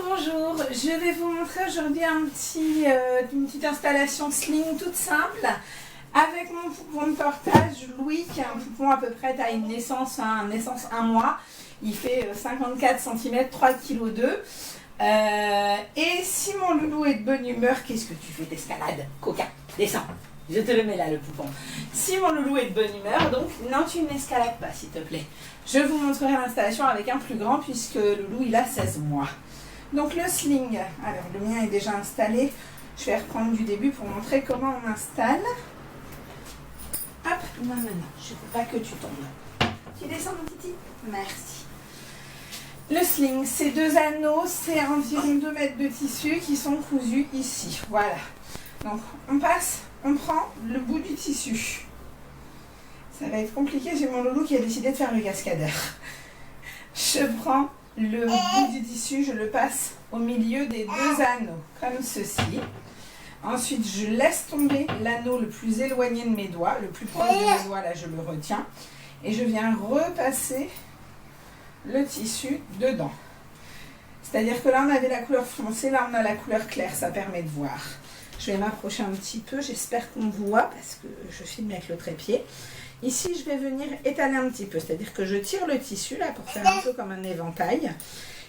Bonjour, je vais vous montrer aujourd'hui une petite installation sling toute simple avec mon poupon de portage Louis qui est un poupon à peu près taille naissance, naissance 1 mois. Il fait 54 cm, 3,2 kg. Et si mon loulou est de bonne humeur, qu'est-ce que tu fais d'escalade? Coca, descends, je te le mets là le poupon. Si mon loulou est de bonne humeur, donc non, tu n'escalades pas s'il te plaît. Je vous montrerai l'installation avec un plus grand puisque loulou il a 16 mois. Donc le sling, alors le mien est déjà installé, je vais reprendre du début pour montrer comment on installe. Hop, non, je ne veux pas que tu tombes. Tu descends mon titi? Merci. Le sling, c'est 2 anneaux, c'est environ 2 mètres de tissu qui sont cousus ici, voilà. Donc on prend le bout du tissu. Ça va être compliqué, j'ai mon loulou qui a décidé de faire le cascadeur. Je prends le bout du tissu, je le passe au milieu des 2 anneaux, comme ceci. Ensuite, je laisse tomber l'anneau le plus éloigné de mes doigts, le plus proche de mes doigts, là je le retiens. Et je viens repasser le tissu dedans. C'est-à-dire que là on avait la couleur foncée, là on a la couleur claire, ça permet de voir. Je vais m'approcher un petit peu, j'espère qu'on voit parce que je filme avec le trépied. Ici, je vais venir étaler un petit peu, c'est-à-dire que je tire le tissu là pour faire un peu comme un éventail.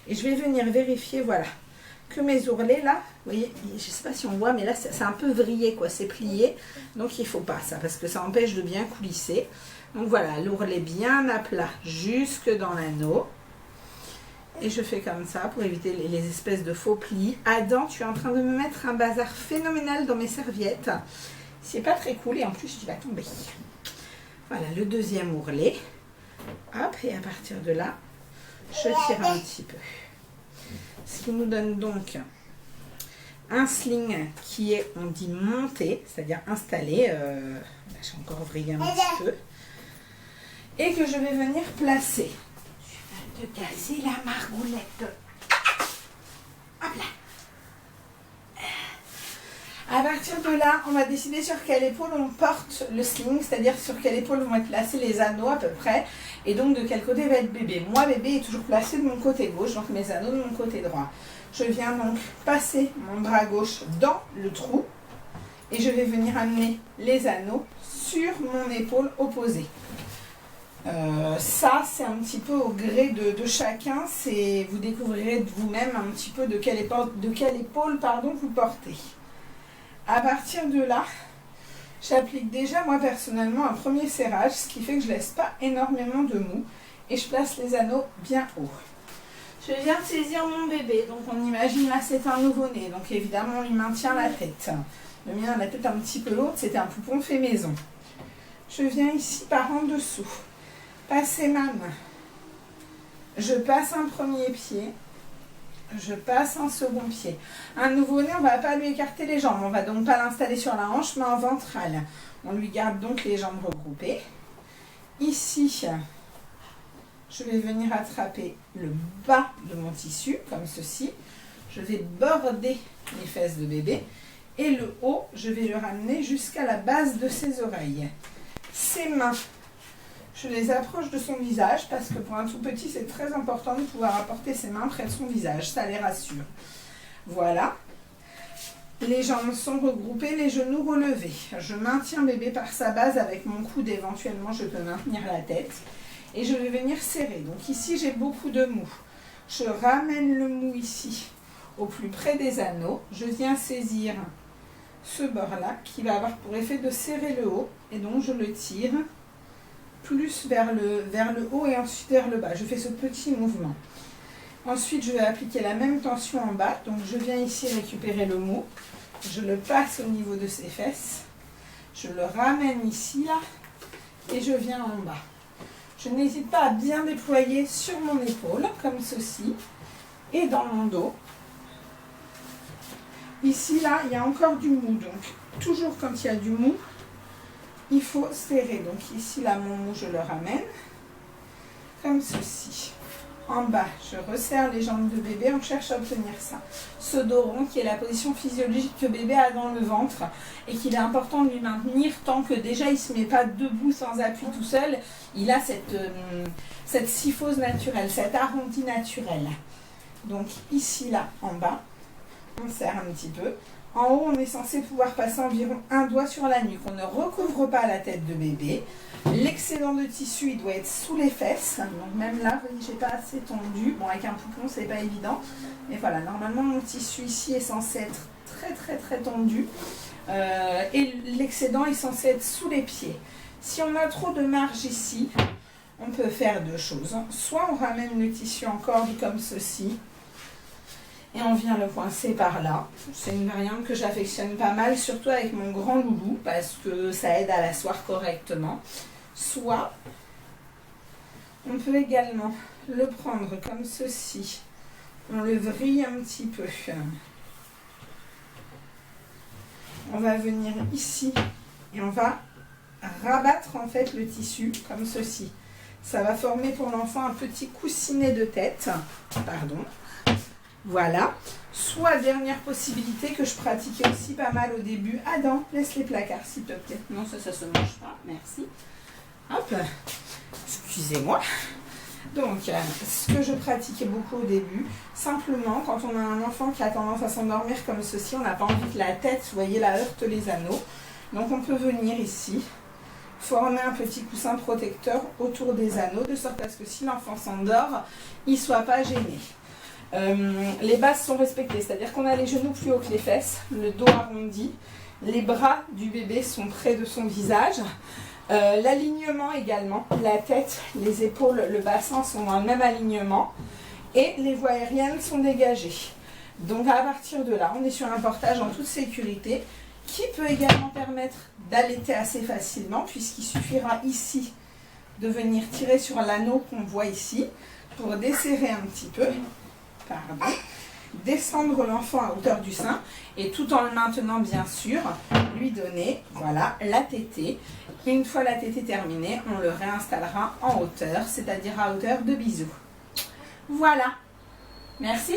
Et je vais venir vérifier, voilà, que mes ourlets là, vous voyez, je ne sais pas si on voit, mais là c'est un peu vrillé quoi, c'est plié. Donc il ne faut pas ça, parce que ça empêche de bien coulisser. Donc voilà, l'ourlet bien à plat jusque dans l'anneau. Et je fais comme ça pour éviter les espèces de faux plis. Adam, tu es en train de me mettre un bazar phénoménal dans mes serviettes. C'est pas très cool et en plus tu vas tomber. Voilà le deuxième ourlet. Hop, et à partir de là, je tire un petit peu. Ce qui nous donne donc un sling qui est, on dit monté, c'est-à-dire installé. J'ai encore vrillé un petit peu. Et que je vais venir placer. Tu vas te casser la margoulette. Hop là. À partir de là, on va décider sur quelle épaule on porte le sling, c'est-à-dire sur quelle épaule vont être placés les anneaux à peu près, et donc de quel côté va être bébé. Moi, bébé est toujours placé de mon côté gauche, donc mes anneaux de mon côté droit. Je viens donc passer mon bras gauche dans le trou, et je vais venir amener les anneaux sur mon épaule opposée. Ça, c'est un petit peu au gré de chacun, vous découvrirez de vous-même un petit peu de quelle épaule vous portez. À partir de là, j'applique déjà moi personnellement un premier serrage, ce qui fait que je ne laisse pas énormément de mou et je place les anneaux bien haut. Je viens de saisir mon bébé, donc on imagine là c'est un nouveau-né, donc évidemment on lui maintient la tête. Le mien a la tête un petit peu lourde, c'était un poupon fait maison. Je viens ici par en dessous, passer ma main, je passe un premier pied. Je passe un second pied. Un nouveau-né, on ne va pas lui écarter les jambes. On ne va donc pas l'installer sur la hanche, mais en ventrale. On lui garde donc les jambes regroupées. Ici, je vais venir attraper le bas de mon tissu, comme ceci. Je vais border les fesses de bébé. Et le haut, je vais le ramener jusqu'à la base de ses oreilles. Ses mains, je les approche de son visage parce que pour un tout petit, c'est très important de pouvoir apporter ses mains près de son visage. Ça les rassure. Voilà. Les jambes sont regroupées, les genoux relevés. Je maintiens bébé par sa base avec mon coude. Éventuellement, je peux maintenir la tête. Et je vais venir serrer. Donc ici, j'ai beaucoup de mou. Je ramène le mou ici, au plus près des anneaux. Je viens saisir ce bord-là qui va avoir pour effet de serrer le haut. Et donc, je le tire plus vers le haut et ensuite vers le bas. Je fais ce petit mouvement. Ensuite, je vais appliquer la même tension en bas. Donc, je viens ici récupérer le mou. Je le passe au niveau de ses fesses. Je le ramène ici, là. Et je viens en bas. Je n'hésite pas à bien déployer sur mon épaule, comme ceci. Et dans mon dos. Ici, là, il y a encore du mou. Donc, toujours quand il y a du mou, il faut serrer. Donc ici, là, mon mou, je le ramène comme ceci. En bas, je resserre les jambes de bébé. On cherche à obtenir ça. Ce dos rond qui est la position physiologique que bébé a dans le ventre et qu'il est important de lui maintenir tant que déjà il ne se met pas debout sans appui tout seul. Il a cette syphose naturelle, cet arrondi naturel. Donc ici, là, en bas, on serre un petit peu. En haut, on est censé pouvoir passer environ un doigt sur la nuque. On ne recouvre pas la tête de bébé. L'excédent de tissu, il doit être sous les fesses. Donc même là, vous voyez, j'ai pas assez tendu. Bon, avec un poupon, c'est pas évident. Mais voilà, normalement, mon tissu ici est censé être très tendu. Et l'excédent est censé être sous les pieds. Si on a trop de marge ici, on peut faire deux choses. Soit on ramène le tissu en corde comme ceci. Et on vient le coincer par là. C'est une variante que j'affectionne pas mal, surtout avec mon grand loulou, parce que ça aide à l'asseoir correctement. Soit, on peut également le prendre comme ceci. On le vrille un petit peu. On va venir ici et on va rabattre en fait le tissu comme ceci. Ça va former pour l'enfant un petit coussinet de tête. Pardon. Voilà. Soit, dernière possibilité que je pratiquais aussi pas mal au début. Adam, laisse les placards s'il te plaît. Non, ça se mange pas. Merci. Hop. Excusez-moi. Donc, ce que je pratiquais beaucoup au début, simplement, quand on a un enfant qui a tendance à s'endormir comme ceci, on n'a pas envie que la tête, vous voyez, la heurte les anneaux. Donc, on peut venir ici, former un petit coussin protecteur autour des anneaux, de sorte à ce que si l'enfant s'endort, il ne soit pas gêné. Les bases sont respectées, c'est-à-dire qu'on a les genoux plus hauts que les fesses, le dos arrondi, les bras du bébé sont près de son visage, l'alignement également, la tête, les épaules, le bassin sont dans le même alignement et les voies aériennes sont dégagées. Donc à partir de là, on est sur un portage en toute sécurité qui peut également permettre d'allaiter assez facilement puisqu'il suffira ici de venir tirer sur l'anneau qu'on voit ici pour desserrer un petit peu. Pardon, descendre l'enfant à hauteur du sein et tout en le maintenant bien sûr, lui donner, voilà, la tétée. Une fois la tétée terminée, on le réinstallera en hauteur, c'est-à-dire à hauteur de bisou. Voilà, merci.